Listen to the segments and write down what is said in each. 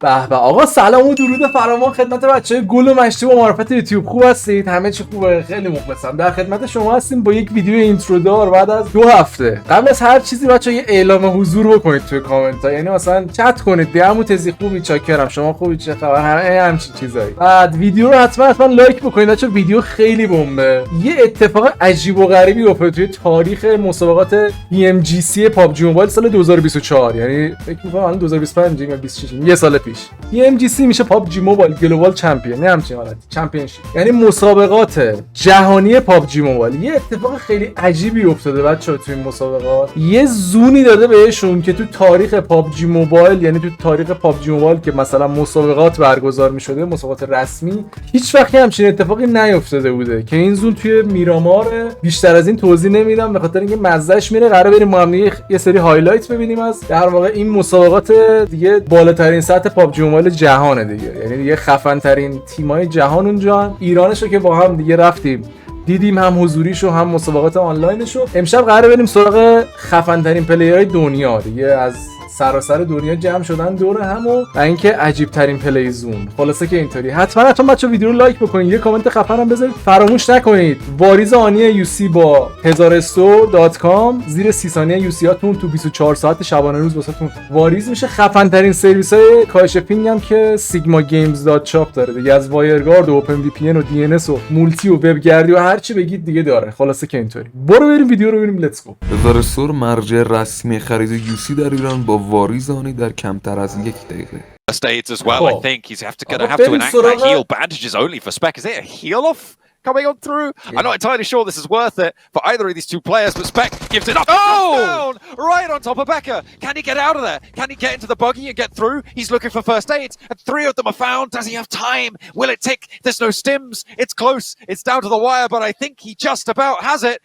به به آقا سلام و درود فراوان خدمت بچهای گل و مشتی و معرفت یوتیوب. خوب هستید؟ همه چی خوبه؟ خیلی مخلصم. در خدمت شما هستیم با یک ویدیو اینترو دار بعد از 2 هفته. قبل از هر چیزی بچه‌ها یه اعلام حضور بکنید توی کامنت ها، یعنی مثلا چت کنید دیگه تزی خوبی، چاکرم، شما خوبی، چه خبر، همچین چیزایی. بعد ویدیو رو حتما لایک بکنید بچه‌ها، ویدیو خیلی بمبه. یه اتفاق عجیب و غریبی افتاد توی تاریخ مسابقات PMGC پابجی موبایل سال 2024، یعنی فکر می‌کنم الان 2025 یا 26 یه سال پیش. PMGC میشه پابجی موبایل گلوبال چمپیون، نه همچین حالتی، چمپیونشیپ، یعنی مسابقات جهانی پابجی موبایل. یه اتفاق خیلی عجیبی افتاده بچه‌ها توی این مسابقات. یه زونی داده بهشون که تو تاریخ پابجی موبایل، یعنی تو تاریخ پابجی موبایل که مثلا مسابقات برگزار می‌شده، مسابقات رسمی، هیچ وقت همچین اتفاقی نیفتاده بوده که این زون توی میرامار. بیشتر از این توضیح نمیدم به خاطر اینکه مزهش میره. قراره بریم ما هم یه سری هایلایت ببینیم از در واقع این مسابقات دیگه بالاترین سطح پابجی موبایل جهانه دیگه، یعنی دیگه خفن ترین تیمای جهان اونجا. ایرانشو که با هم دیگه رفتیم دیدیم، هم حضوریشو هم مسابقات آنلاینشو. امشب قراره بریم سراغ خفن ترین پلیرهای دنیا دیگه، از سراسر دنیا جمع شدن دور هم و اینکه عجیب ترین پلی زون. خلاصه که اینطوری. حتما بچه‌ها ویدیو رو لایک بکنید، یه کامنت خفن هم بذارید. فراموش نکنید واریز آنی یوسی با 1000store.com زیر 30 ثانیه یوسی هاتون تو 24 ساعت شبانه روز واسهتون واریز میشه. خفن ترین سرویس‌های کاهش پینگ هم که سیگما گیمز دات چاپ داره دیگه، از وایرگارد و اوپن وی پی ان و دی ان اس و مولتی و وبگردی و هر چی بگید دیگه داره. خلاصه که اینطوری. برو بریم ویدیو رو ببینیم. لیتس گو. 1000store مرجع رسمی خرید یوسی در ایران با واریزانی در کمتر از 1 دقیقه. States as well. I think he's gonna have to enact that heal. Bandages only for Spec. Is it a heal off coming on through? Yeah. I'm not entirely sure this is worth it for either of these two players, but Spec gives it up. Oh! Down, right on top of Becca. Can he get out of there? Can he get into the buggy and get through? He's looking for first aids, and 3 of them are found. Does he have time? Will it tick? There's no stims. It's close. It's down to the wire, but I think he just about has it.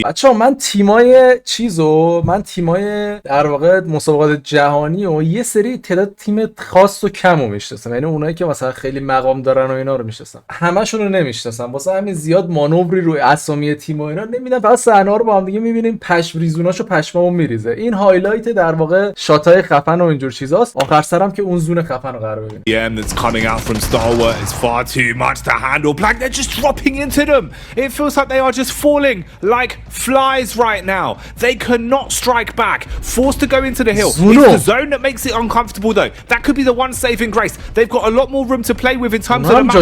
بچه‌ها من تیمای در واقع مسابقات جهانی و یه سری تعداد تیم خاص و کم رو میشناسم، یعنی اونایی که مثلا خیلی مقام دارن و اینا رو میشناسم. همشون رو نمیشناسم، واسه همین زیاد مانوری روی اسامی تیم و اینا نمیدم. فقط صحنه‌ها رو با هم دیگه میبینیم، پشم ریزوناشو پشمامون میریزه. این هایلایت در واقع شاتای خفن و اینجور چیزاست. آخر سرم که اون زون خفن رو قرار ببینیم. That's coming out from Stalwart is far too much to handle. Black, they're just dropping into them. It feels like they are just falling like flies right now. They cannot strike back. Forced to go into the hill. It's the zone that makes it uncomfortable though. That could be the one saving grace. They've got a lot more room to play with in terms of the map.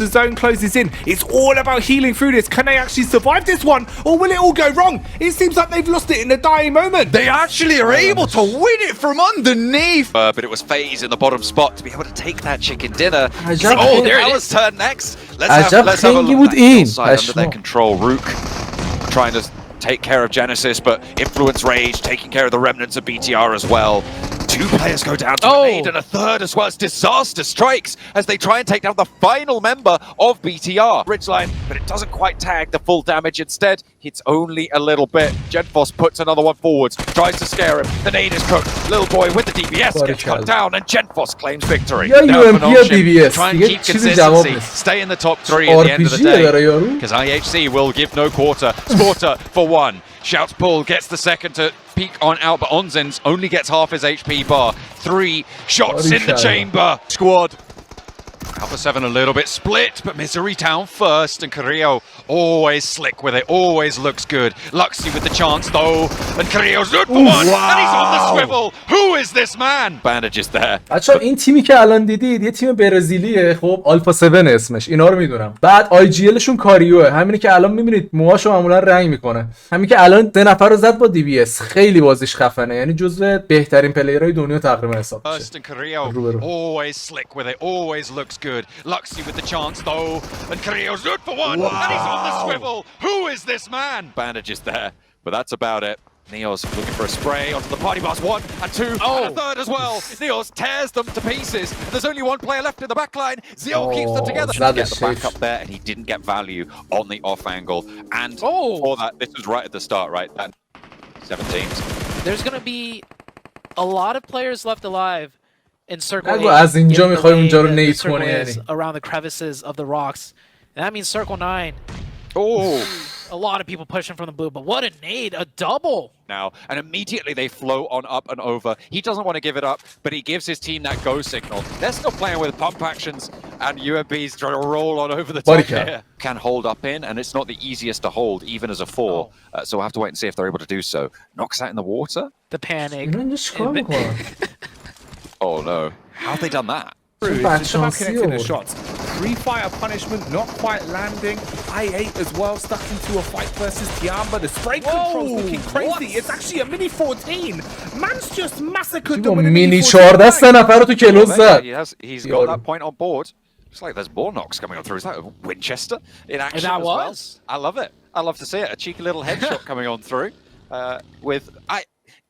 The zone closes in. It's all about healing through this. Can they actually survive this one, or will it all go wrong? It seems like they've lost it in the dying moment. They actually are able to win it from underneath. But it was FaZe in the bottom spot to be able to take that chicken dinner. Oh, there it is. Turn next. Let's have a look inside under their control. Rook trying to take care of Genesis, but Influence Rage taking care of the remnants of BTR as well. 2 players go down to a nade and a third as well. It's disaster strikes as they try and take down the final member of BTR. Ridgeline, but it doesn't quite tag the full damage. Instead, it's only a little bit. Genfos puts another one forwards, tries to scare him. The nade is cooked. Little boy with the DBS gets cut down, and Genfos claims victory. DBS. Try and keep consistency. Stay in the top 3 at the end of the day. Because IHC will give no quarter. Sporter for 1. Shouts pull, gets the second to peek on out, but Onzens only gets half his HP bar. 3 shots in the chamber. Squad. Alpha 7 a little bit split, but Misery down first, and Carrillo always slick with it, always looks good. Luxy with the chance though, and Carrillo's good for 1, and he's on the swivel. Who is this man? Bandages there. بچه‌ها این تیمی که الان دیدید یه تیم برزیلیه، خب آلفا 7 اسمش، اینا رو میدونم. بعد آی جی ال شون کاریوه، همینی که الان میبینید موهاشو معمولا رنگ میکنه، همین که الان 3 نفر رو زد با دی بی اس. خیلی بازیش خفنه، یعنی جزو بهترین پلیرهای دنیا تقریبا حساب میشه. Always slick with it, always looks good. Luxy with the chance though, and Carrillo's good for 1, and he's on the swivel. Who is this man? Bandages there, but that's about it. Neos looking for a spray onto the party bus. 1 and 2 and a third as well. Neos tears them to pieces. There's only 1 player left in the back line. Zio keeps them together. He gets the back up there, and he didn't get value on the off angle. And for that, this was right at the start, right? That 7 teams. There's going to be a lot of players left alive in circle 8. از اینجا میخوای اونجا رو نیت کنی، یعنی around the crevices of the rocks. And that means circle 9. A lot of people pushing from the blue, but what a nade, a double. Now, and immediately they flow on up and over. He doesn't want to give it up, but he gives his team that go signal. They're still playing with pump actions, and UMB's trying to roll on over the top here. Can hold up in, and it's not the easiest to hold, even as a 4. So we'll have to wait and see if they're able to do so. Knocks out in the water. The panic. Oh no. How have they done that? It's just about connecting the shots. Free fire punishment not quite landing. I8 as well stuck into a fight versus Tiamba. The spray control's looking crazy. It's actually a mini 14. Man's just massacred them with a mini 14 سه نفر رو تو کلوز زد. He's got that point on board. Looks like there's more knocks coming on through. Is that a Winchester in action as well? I love it. I love to see it. A cheeky little headshot coming on through. With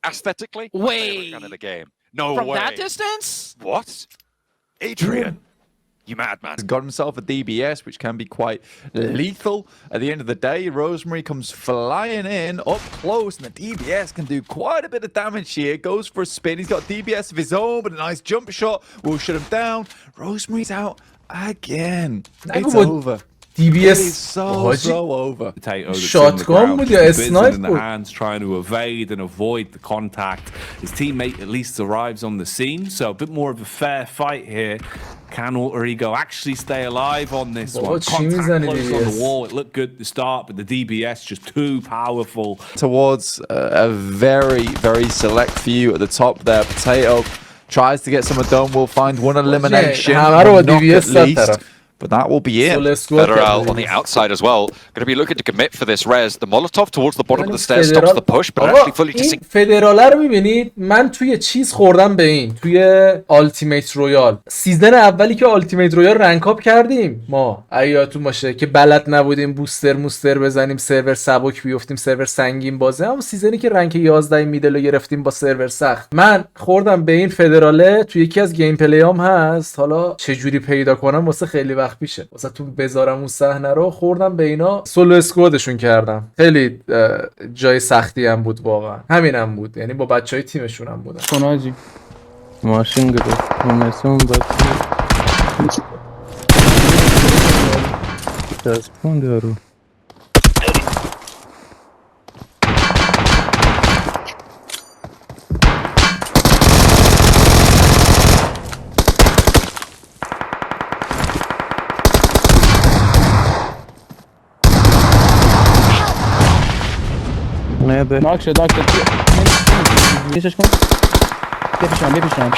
aesthetically, wait, kind of the game. No from way. that distance? What? Adrian, you madman. He's got himself a DBS, which can be quite lethal. At the end of the day, Rosemary comes flying in up close, and the DBS can do quite a bit of damage here. Goes for a spin. He's got DBS of his own, but a nice jump shot will shut him down. Rosemary's out again. It's over. DBS so over. Shotgun بود یا اسنایپ بود. hands trying to evade and avoid the contact. His teammate at least arrives on the scene, so a bit more of a fair fight here. Can Alter Ego actually stay alive on this one? Contact close on the wall. It looked good at the start, but the DBS just too powerful. Towards a very, very select few at the top there. Potato tries to get some of Dome. Will find one elimination. Knock at least. But that will be it. Federal on the outside as well. Going to be looking to commit for this res. The Molotov towards the bottom of the stairs stops the push, but actually fully این فدرال رو میبینید. من توی چیز خوردم به این. توی آلتیمیت رویال. سیزن اولی که آلتیمیت رویال رنک اپ کردیم ما. ایاتون باشه که بلد نبودیم بوستر بزنیم سرور سبک بیفتیم سرور سنگین بازه. اما سیزنی که رنک 11 میدل رو گرفتیم با سرور سخت. من خوردم به این فدراله. توی یکی از گیم پلیام هست. حالا چه جوری پیدا کنم واسه خیلی وقت پیشه واسه تو بذارم اون صحنه رو خوردم به اینا سولو اسکوادشون کردم خیلی جای سختی هم بود واقعا همینم بود یعنی با بچهای تیمشون هم بودن کناجی ماشین گرفت ممنون بعد دستپون دارو ناک شد بیشش کن بپیشم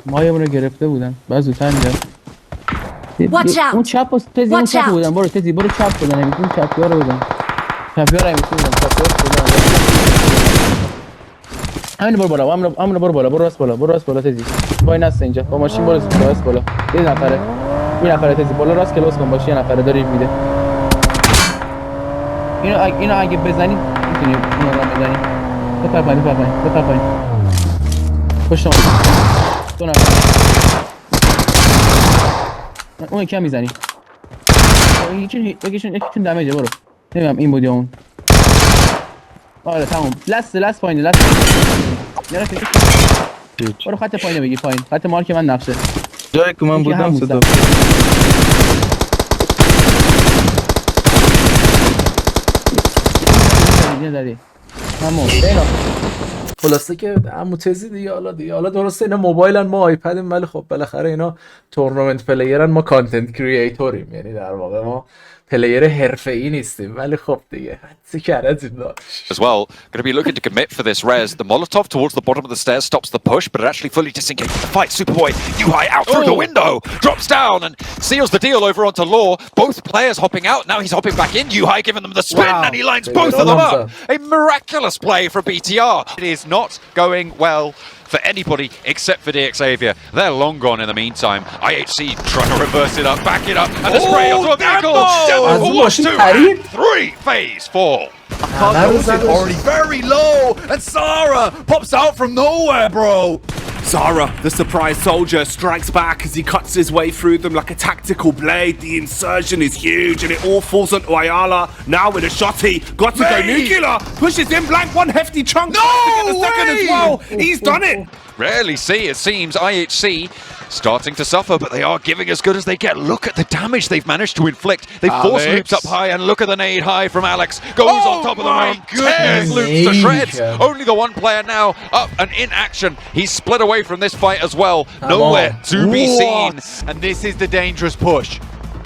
مایمون رو گرفته بودن بعد زودتر میدن اون چپ و تزی اون چپ بودن برو تزی برو چپ بودن اون چپی ها رو بودن چپی ها رو امیسی بودن همین برو بالا همین برو بالا برو راست بالا تزی وای نست اینجا با ماشین برو راست بالا یه نفره این نفره تزی بالا راست کلاس کن باشه یه نفره داری میده اینو اگه بزنی میتونی اینو رو بزنی بپر پایین پشت دو نفر اون یکی هم میزنی یکیشون دمیجه برو نمیم این بود یا اون آره تموم لست پایین برو خط پایینه بگی پایین خط مارک من نقشه جایی که من بودم صدا زدی همون خلاصه که عمو تزی دیگه حالا درسته اینا موبایلن ما آیپدیم ولی خب بالاخره اینا تورنمنت پلیرن ما کانتنت کریئتوریم یعنی در واقع ما پلیر حرفه‌ای نیستیم ولی خب دیگه حدسی کردیم as well. Going to be looking to commit for this res. The Molotov towards the bottom of the stairs stops the push, but it actually fully disengages the fight. Superboy, Yuhai out through the window, drops down and seals the deal over onto Law. Both players hopping out. Now he's hopping back in. Yuhai giving them the spin and he lines both of them up. A miraculous play from BTR. It is not going well for anybody except for DX Xavier. They're long gone in the meantime. IHC trying to reverse it up, back it up, and the spray onto a vehicle. Down for 1, 2, and 3. Phase 4. Carlos is already very low, and Sarah pops out from nowhere, bro. Zara, the surprise soldier, strikes back as he cuts his way through them like a tactical blade. The insertion is huge and it all falls onto Ayala. Now with a shotty, got to go nuclear. Pushes in blank, one hefty chunk. No to get the second as well. He's done it. Rarely see, it seems, IHC starting to suffer, but they are giving as good as they get. Look at the damage they've managed to inflict. They force loops up high, and look at the nade high from Alex. Goes on top of the round. Tears loops to shreds. Only the one player now up and in action. He's split away from this fight as well. Nowhere to be seen. And this is the dangerous push.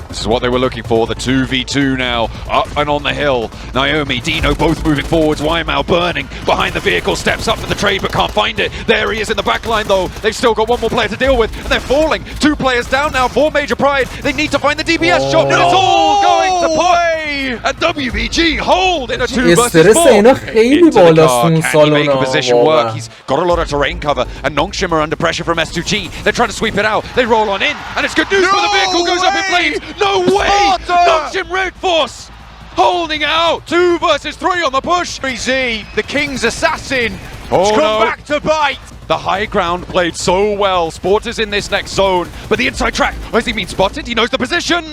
This is what they were looking for, the 2v2 now, up and on the hill. Naomi, Dino both moving forwards, Wymau burning behind the vehicle, steps up for the trade but can't find it. There he is in the back line though. They've still got one more player to deal with, and they're falling. 2 players down now for Major Pride. They need to find the DBS shot, but it's all going to play. And WBG hold in a 2 versus 4. Into the car, can he make a position work? He's got a lot of terrain cover, and Nongshim under pressure from S2G. They're trying to sweep it out. They roll on in, and it's good news for the vehicle goes up in flames. No way! Nongshim Red Force holding out. 2 versus 3 on the push. 3Z, the King's assassin, come back to bite. The high ground played so well. Sport is in this next zone, but the inside track, has he been spotted? He knows the position.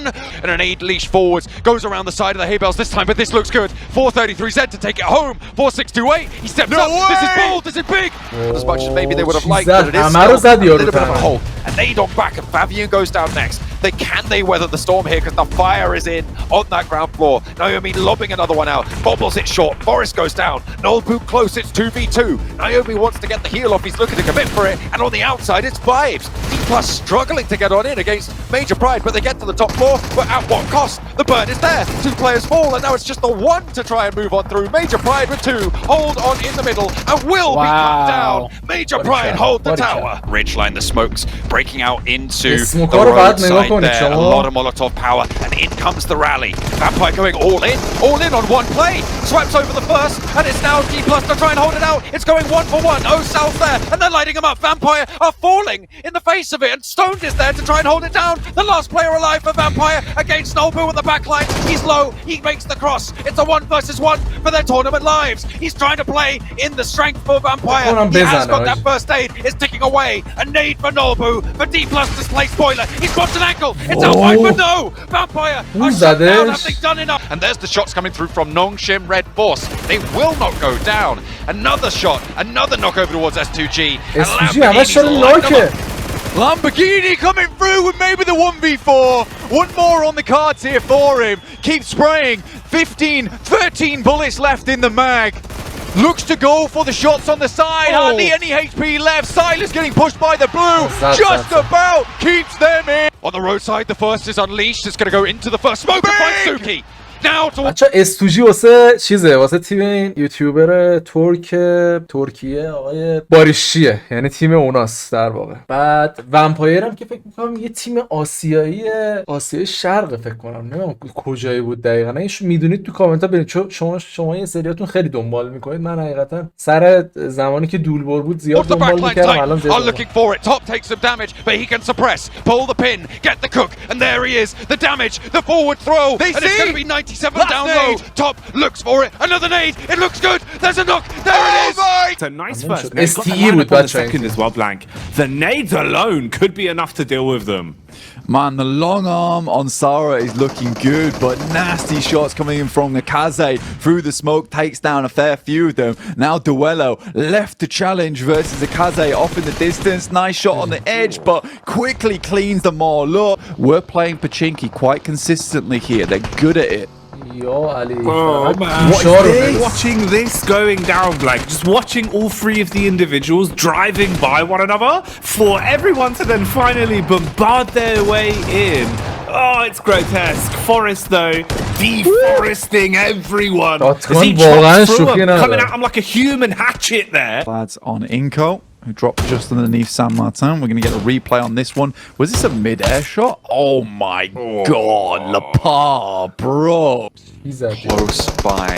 And an 8 leash forwards goes around the side of the hay bales this time, but this looks good. 433Z to take it home. 4628, he steps up. Way. This is bold, this is big. As much as maybe they would have liked, but it is still a little bit of a hole. And they knock back, and Fabian goes down next. Can they weather the storm here? Because the fire is in on that ground floor. Naomi lobbing another one out. Bobbles it short. Forrest goes down. Noel Boot close. It's 2v2. Naomi wants to get the heel off. He's looking to commit for it. And on the outside, it's Vibes. D+ struggling to get on in against Major Pride, but they get to the top floor. But at what cost? The burn is there. 2 players fall, and now it's just the 1 to try and move on through. Major Pride with 2. Hold on in the middle and will be cut down. Major Pride hold the tower. Ridgeline, the smokes breaking out into the roadside there. A lot of Molotov power, and in comes the rally. Vampire going all in on one play. Swipes over the first, and it's now D+ to try and hold it out. It's going 1 for 1. Oh, South there, and they're lighting him up. Vampire are falling in the face of it, and Stoned is there to try and hold it down. The last player alive for Vampire against Nolbu at the back line. He's low, he makes the cross. It's a 1 versus 1 for their tournament lives. He's trying to play in the strength for Vampire. He has got that first aid. It's ticking away. A nade for Nolbu, for D+ display spoiler. He's dropped an ankle. It's out wide, but no! Vampire are shut down. Have they done enough? And there's the shots coming through from Nongshim Red Force. They will not go down. Another shot, another knock over towards S2G. Lamborghini coming through with maybe the 1v4. 1 more on the cards here for him. Keeps spraying. 15, 13 bullets left in the mag. Looks to go for the shots on the side. Hardly any HP left. Silas getting pushed by the blue. Just about keeps them in. On the roadside, the first is unleashed. It's going to go into the first smoke to find Suki. بچه S2G واسه چیزه، واسه تیم این یوتیوبر ترکیه آقای باریشیه، یعنی تیم اوناست در واقع. بعد ومپایر هم که فکر میکنم یه تیم آسیایی شرق فکر کنم، نمیدونم کجایی بود دقیقاً. ایشو میدونید تو کامنت ها برید، چون شما این سریاتون خیلی دنبال میکنید. من حقیقتا سر زمانی که دولبور بود زیاد دنبال میکردم، الان زیاد looking for it. Top takes some damage, but he can suppress, pull the pin, get the cook, and there he is. The damage, the forward throw, and it's going to be 97 down low. Top looks for it. Another nade. It looks good. There's a knock. There it is. It's a nice first nade. Got the line up on the second as well, Blank. The nades alone could be enough to deal with them. Man, the long arm on Sarah is looking good, but nasty shots coming in from the Kaze through the smoke, takes down a fair few of them. Now Duello left to challenge versus the Kaze off in the distance. Nice shot on the edge, but quickly cleans them all up. We're playing Pachinki quite consistently here. They're good at it. Oh man, watching this going down, Blank, just watching all 3 of the individuals driving by one another for everyone to then finally bombard their way in. Oh, it's grotesque. Forrest though, deforesting everyone. As he chops through them, coming at him like a human hatchet there. Lads on Inco, who dropped just underneath San Martin. We're going to get a replay on this one. Was this a mid-air shot? Oh my god, Lepar, bro. He's close by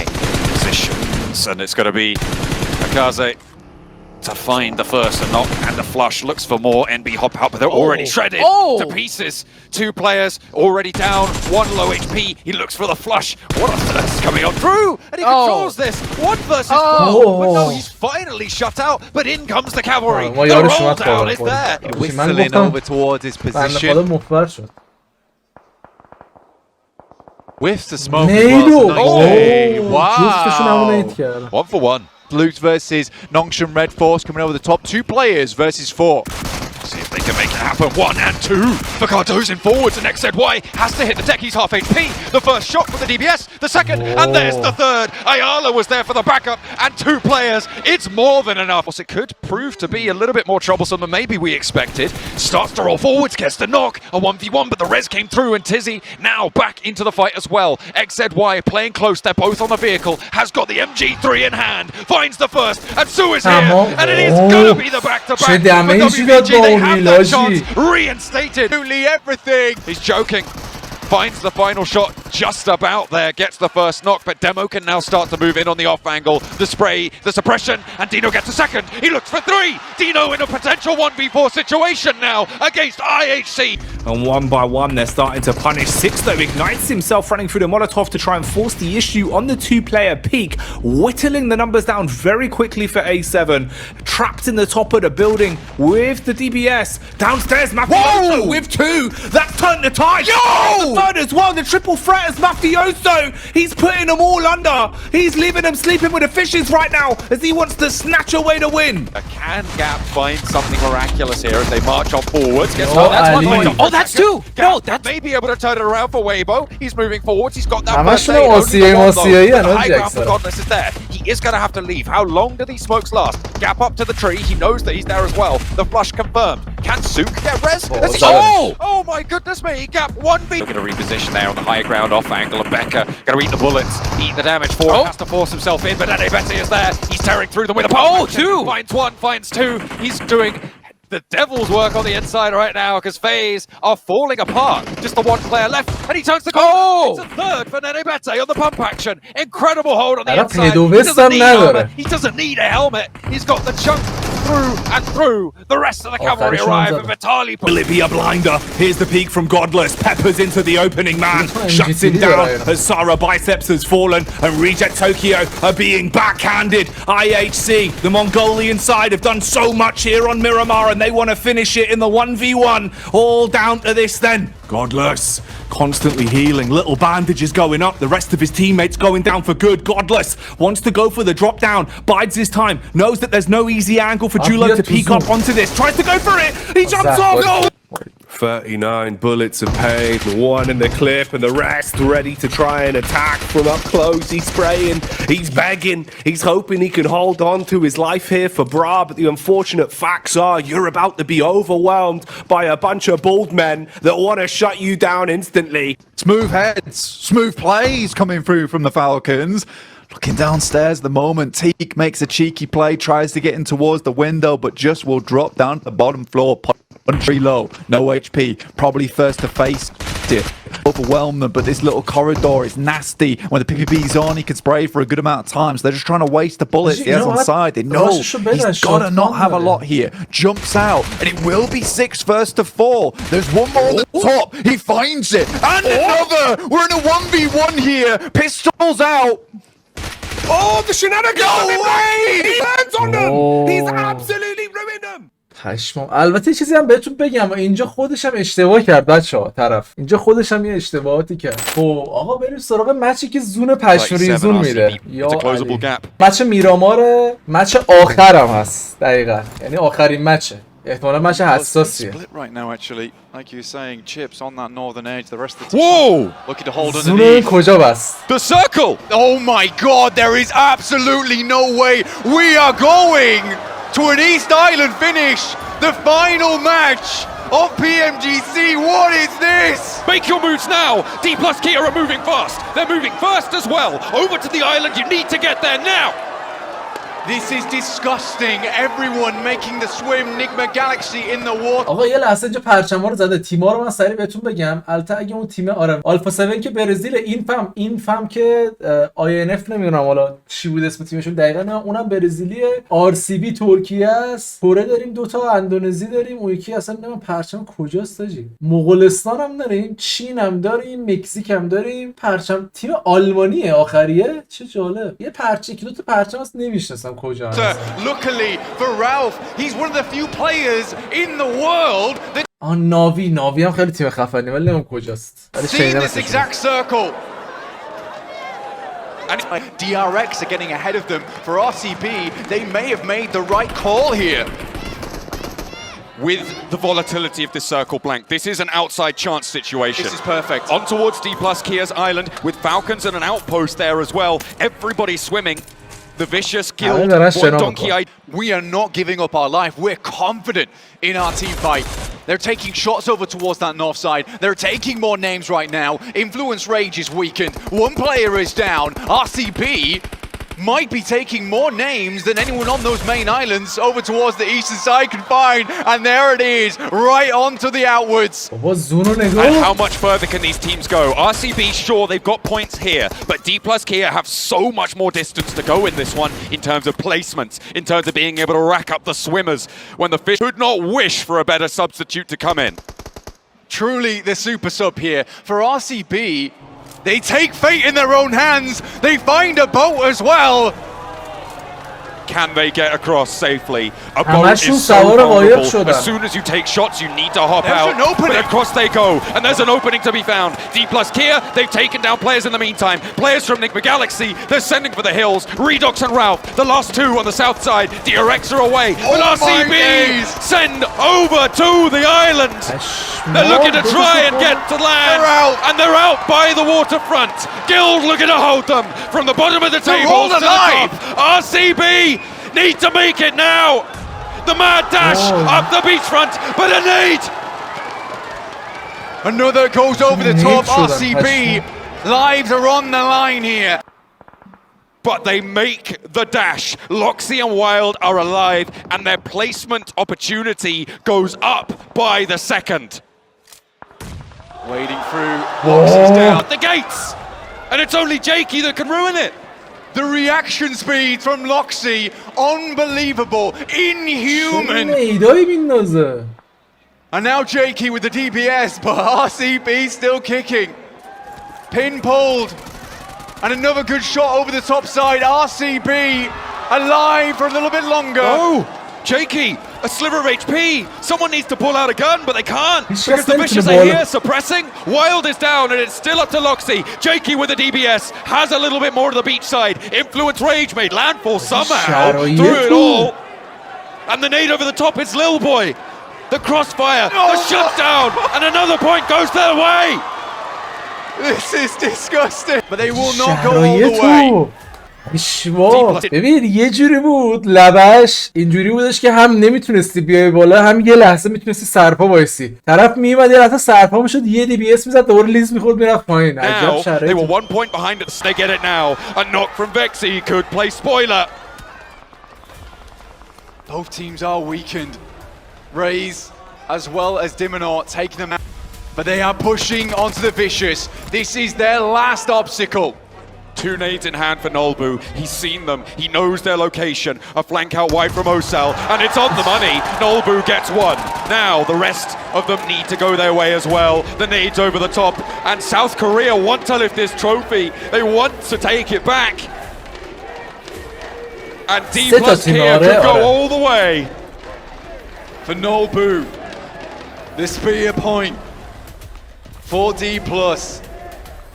positions, and it's going to be Akaze to find the first and knock, and the flush looks for more. NB hop out, but they're already shredded to pieces. 2 players already down, 1 low HP. He looks for the flush. What a thirst coming on through, and he controls this. 1 versus 4, but no, he's finally shut out. But in comes the cavalry. The roll down is there. Whistling over towards his position. Whiffs the smoke. Wow. 1 for 1. Blues versus Nongshim Red Force coming over the top. 2 players versus 4. See if they they can make it happen. 1 and 2 for Cardo's in forwards, and XZY has to hit the deck. He's half HP. The first shot for the DBS, the second, and there's the third. Ayala was there for the backup, and 2 players. It's more than enough. It could prove to be a little bit more troublesome than maybe we expected. Starts to roll forwards, gets the knock, a 1v1, but the res came through, and Tizzy now back into the fight as well. XZY playing close, they're both on the vehicle, has got the MG3 in hand, finds the first, and Sue is here, and it is gonna be the back-to-back for WBG. They have that chance reinstated. Absolutely everything. He's joking. Finds the final shot just about there, gets the first knock, but Demo can now start to move in on the off angle. The spray, the suppression, and Dino gets a second. He looks for 3. Dino in a potential 1v4 situation now against IHC. And one by one, they're starting to punish. Six, though, ignites himself running through the Molotov to try and force the issue on the 2-player peak, whittling the numbers down very quickly for A7. Trapped in the top of the building with the DBS. Downstairs, Mafioso with 2. That's turned the tide. Yo! Third as well, the triple threat is Mafioso. He's putting them all under. He's leaving them sleeping with the fishes right now as he wants to snatch away the win. Can Gap find something miraculous here as they march on forwards? Guess Oh, that's one Ali. point. Oh, that's 2. Gap No, that's may be able to turn it around for Weibo. He's moving forwards. He's got that همش first aid. Only OCA the one, though. yeah, But no the high ground for Jackson. Godless is there. He is going to have to leave. How long do these smokes last? Gap up to the tree. He knows that he's there as well. The flush confirmed. Can Sook get res? Oh my goodness me. Gap 1v. Looking to reposition there on the high ground off angle, and Becca going to eat the bullets, eat the damage. Forward has to force himself in, but Betty is there. He's tearing through them with a pump. 2. Finds 1, finds 2. He's doing the devil's work on the inside right now because FaZe are falling apart. Just the 1 player left, and he turns the goal. It's a third for Bete on the pump action. Incredible hold on the inside. He doesn't need armor. He doesn't need a helmet. He's got the chunk through and through. The rest of the cavalry arrive, and Vitali. Will it be a blinder? Here's the peak from Godless. Peppers into the opening man. Shuts him down as Sara Biceps has fallen, and Reject Tokyo are being backhanded. IHC, the Mongolian side, have done so much here on Miramar, and they want to finish it in the 1v1. All down to this then. Godless, constantly healing. Little bandages going up. The rest of his teammates going down for good. Godless wants to go for the drop down. Bides his time. Knows that there's no easy angle for Julo to peek up onto this. Tries to go for it. He jumps off. Goal! 39 bullets of pain, 1 in the clip, and the rest ready to try and attack from up close. He's spraying, he's begging, he's hoping he can hold on to his life here for Bra, but the unfortunate facts are you're about to be overwhelmed by a bunch of bald men that want to shut you down instantly. Smooth heads, smooth plays coming through from the Falcons. Looking downstairs at the moment, Teak makes a cheeky play, tries to get in towards the window, but just will drop down to the bottom floor. Punch low, no HP, probably first to face it. Overwhelm them, but this little corridor is nasty. When the PPB's on, he can spray for a good amount of time, so they're just trying to waste the bullets he has on side. They know he's got to not have a lot here. Jumps out, and it will be 6 first to 4. There's one more on the top. He finds it, and another. We're in a 1v1 here. Pistols out. Oh, the shenanigans! No way! He lands on them! He's absolutely ruined them! پشمام. البته یه چیزی هم بهتون بگم، اینجا خودش هم اشتباه کرد بچه‌ها. طرف اینجا خودش هم یه اشتباهاتی کرد. خب آقا بریم سراغ مچی که زون پشمریزون میره. یا مچ میرامار، مچ آخرم هست دقیقاً. یعنی آخرین مچه. احتمالاً مچ حساسیه. زون کجا بست؟ The circle! Oh my god, there is absolutely no way we are going to an East Island finish! The final match of PMGC, what is this? Make your moves now! D plus Kia are moving fast. They're moving first as well. Over to the island, you need to get there now! This is disgusting. Everyone making the swim. Nigma Galaxy in the water. آقا یه لحظه اینجا پرچما رو زده. تیم‌ها رو من سریع بهتون بگم. البته اگه اون تیم آلفا 7 که برزیل، این فهم که INF نمیدونم حالا چی بود اسم تیمشون دقیقاً، اونم برزیلیه. RCB ترکیه است. کره داریم، 2 تا اندونزی داریم. اون یکی اصلا نمیدونم پرچم کجاست آجی. مغولستان هم داریم، چین هم داریم، مکزیک هم داریم. پرچم تیم آلمانیه آخریه. چه جالب. یه پرچم که 2 تا پرچم است نمی‌شناسم کجا هست. Luckily for Ralph, he's one of the few players in the world that ناوی هم خیلی تیم خفنی ولی نمیدونم کجاست. ولی seen this exact circle. And DRX are getting ahead of them. For RCB, they may have made the right call here. with the volatility of this circle blank. This is an outside chance situation. This is perfect. On towards D plus Kia's island with Falcons and an outpost there as well. Everybody swimming. The Vicious killed one donkey. We are not giving up our life. We're confident in our team fight. They're taking shots over towards that north side. They're taking more names right now. Influence Rage is weakened. One player is down. RCB might be taking more names than anyone on those main islands over towards the eastern side can find. And there it is, right onto the outwards. And how much further can these teams go? RCB, sure, they've got points here, but D plus Kia have so much more distance to go in this one in terms of placements, in terms of being able to rack up the swimmers when the fish could not wish for a better substitute to come in. Truly the super sub here. For RCB, they take fate in their own hands. They find a boat as well. Can they get across safely? A boat is so vulnerable. As soon as you take shots, you need to hop out. But across they go, and there's an opening to be found. D plus Kia, they've taken down players in the meantime. Players from Enigma Galaxy, they're sending for the hills. Redox and Ralph, the last two on the south side. DRX are away, but RCB send over to the island. They're looking to try and get to land, and they're out by the waterfront. Guild looking to hold them from the bottom of the table to the top. RCB need to make it now. The mad dash up the beachfront, but a nade. Another goes over the top. RCB lives are on the line here. But they make the dash. Loxy and Wild are alive, and their placement opportunity goes up by the second. Wading through, Loxy's down. The gates, and it's only Jakey that can ruin it. The reaction speed from Loxy, unbelievable, inhuman. And now Jakey with the DPS, but RCB still kicking. Pin pulled, and another good shot over the top side. RCB alive for a little bit longer. Oh, Jakey, a sliver of HP. Someone needs to pull out a gun, but they can't because the Vicious are here suppressing. Wild is down, and it's still up to Loxy. Jakey with the DBS has a little bit more to the beach side. Influence Rage made landfall somehow through it all. And the nade over the top is Lil Boy. The crossfire, the shutdown, and another point goes their way. This is disgusting. But they will not go all the way. ببین یه جوری بود لبش اینجوری بودش که هم نمیتونستی بیای بالا هم یه لحظه میتونستی سرپا وایسی طرف میومد یه لحظه سرپا میشد یه دی بی اس میزد دوباره لیز میخورد میرفت پایین عجب شرایطی They were 1 point behind it. They get it now. A knock from Vexy could play spoiler. Both teams are weakened. Raze as well as Diminor taking them out. But they are pushing onto the Vicious. This is their last obstacle. 2 nades in hand for Nolbu. He's seen them. He knows their location. A flank out wide from Osal. And it's on the money. Nolbu gets one. Now the rest of them need to go their way as well. The nades over the top. And South Korea want to lift this trophy. They want to take it back. And D plus here could go all the way. For Nolbu. The spear point. For D plus.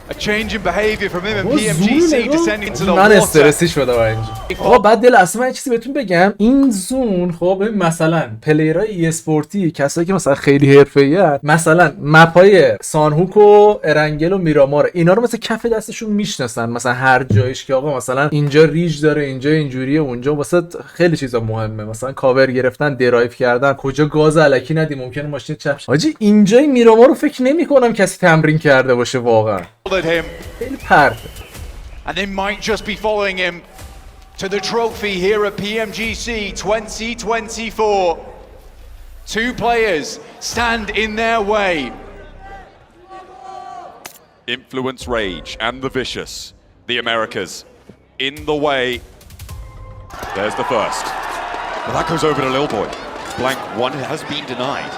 A change in behavior from him and PMGC descending into the water. من استرسی شده با اینجا. آقا بعد دل اصلا من چیزی بهتون بگم این زون خب مثلا پلیرای ای اسپورتی کسایی که مثلا خیلی حرفه‌ایه مثلا مپای سانهوک و ارنگل و میرامار اینا رو مثلا کف دستشون میشناسن مثلا هر جایش که آقا مثلا اینجا ریج داره اینجا اینجوریه اونجا واسه خیلی چیزا مهمه مثلا کاور گرفتن درایو کردن کجا گاز الکی ندی ممکنه ماشین چپ شه حاجی اینجای میرامار رو فکر نمی‌کنم کسی تمرین کرده باشه واقعا him. And they might just be following him to the trophy here at PMGC 2024. 2 players stand in their way. Influence Rage and the Vicious, the Americas, in the way. There's the first. Well, that goes over to Lil Boy. Blank 1 has been denied.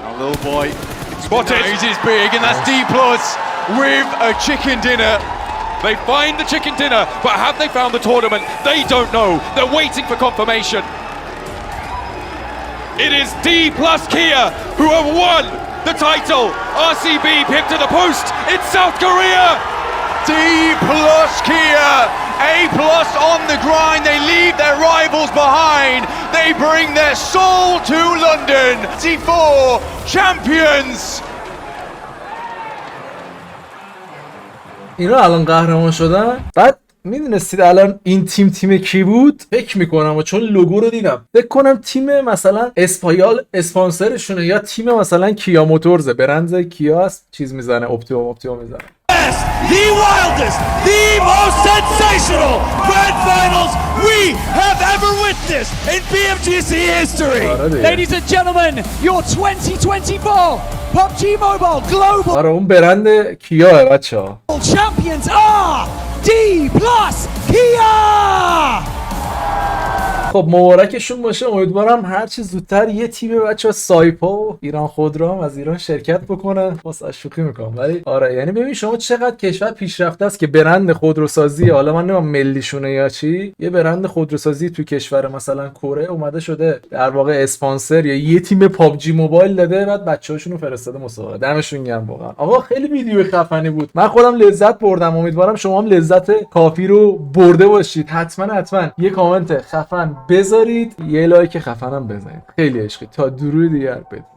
Now Lil Boy spotted. Is big, and that's D plus with a chicken dinner. They find the chicken dinner, but have they found the tournament? They don't know. They're waiting for confirmation. It is D plus Kia who have won the title. RCB pipped to the post. It's South Korea. D plus Kia A+ on the grind, they leave their rivals behind, they bring their soul to London. T4 champions. اینا الان قهرمان شدن. بعد میدونستید الان این تیم کی بود؟ فکر میکنم و چون لوگو رو دیدم فکر کنم تیم مثلا اسپایال اسپانسرشونه یا تیم مثلا کیا موتورزه، برند کیا است، چیز میزنه، اپتیموم میزنه. The wildest, the most sensational grand finals we have ever witnessed in BMGC history. Ladies and gentlemen, your 2024 PUBG Mobile Global آره اون برند کیاه بچه‌ها. champions are D+ Kia. خب مبارکشون باشه. امیدوارم هر چی زودتر یه تیم بچه‌ها سایپا و ایران خودرو هم از ایران شرکت بکنن. واسه شوخی میکنم ولی آره یعنی ببین شما چقدر کشور پیشرفته است که برند خودروسازی، حالا من نمیدونم ملیشونه یا چی، یه برند خودروسازی تو کشور مثلا کره اومده شده در واقع اسپانسر یا یه تیم پابجی موبایل داده، بعد بچه‌هاشون رو فرستاده مسابقه. دمشون گرم واقعا. آقا خیلی ویدیو خفنی بود. من خودم لذت بردم. امیدوارم شما هم لذت کافی رو برده باشید. حتما یه کامنت خفن بذارید، یه لایک خفنم بزنید. خیلی عشقی. تا درود دیگر بدید.